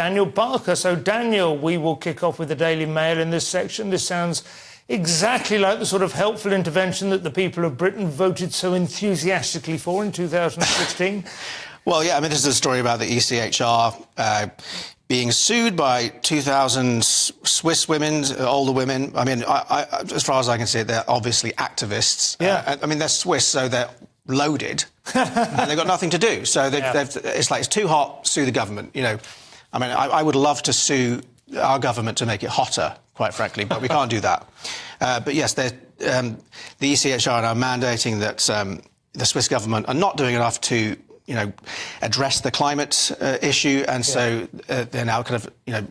Daniel Barker. So, Daniel, we will kick off with the Daily Mail in this section. This sounds exactly like the sort of helpful intervention that the people of Britain voted so enthusiastically for in 2016. Well, yeah, I mean, this is a story about the ECHR being sued by 2,000 Swiss women, older women. I mean, as far as I can see, they're obviously activists. Yeah. I mean, they're Swiss, so they're loaded, and they've got nothing to do. So it's like, it's too hot, sue the government, you know. I mean, I would love to sue our government to make it hotter, quite frankly, but we can't do that. But yes, the ECHR are now mandating that the Swiss government are not doing enough to, you know, address the climate issue, and so they're now kind of, you know,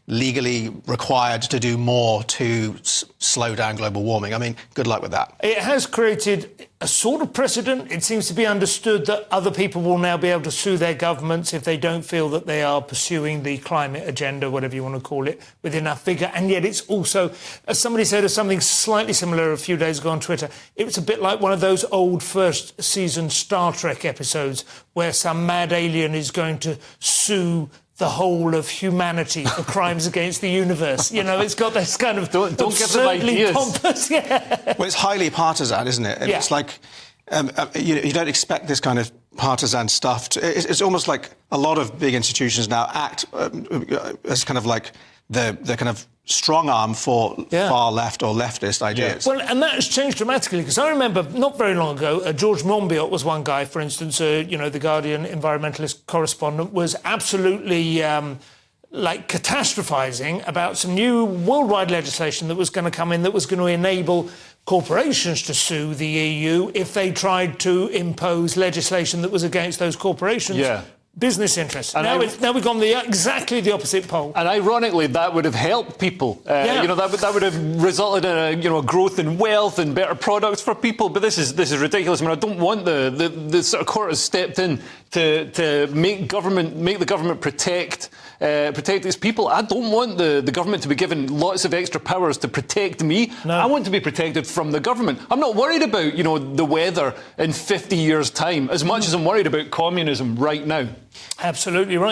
legally required to do more to slow down global warming. I mean, good luck with that. It has created a sort of precedent. It seems to be understood that other people will now be able to sue their governments if they don't feel that they are pursuing the climate agenda, whatever you want to call it, with enough vigour. And yet it's also, as somebody said, of something slightly similar a few days ago on Twitter, it was a bit like one of those old first season Star Trek episodes where some mad alien is going to sue the whole of humanity for crimes against the universe. You know, it's got this kind of don't give them ideas. Pompous, Well, it's highly partisan, isn't it? And it's like you don't expect this kind of partisan stuff. It's almost like a lot of big institutions now act as kind of like the kind of strong arm for far left or leftist ideas. Well, and that has changed dramatically, because I remember not very long ago, George Monbiot was one guy, for instance, you know, the Guardian environmentalist correspondent, was absolutely catastrophizing about some new worldwide legislation that was going to come in that was going to enable corporations to sue the EU if they tried to impose legislation that was against those corporations'. Business interests. And now we've gone exactly the opposite pole. And ironically, that would have helped people. You know, that would have resulted in a growth in wealth and better products for people. But this is ridiculous. I mean, I don't want the sort of court has stepped in to make the government protect its people. I don't want the government to be given lots of extra powers to protect me. No. I want to be protected from the government. I'm not worried about, you know, the weather in 50 years' time as much as I'm worried about communism right now. Absolutely right.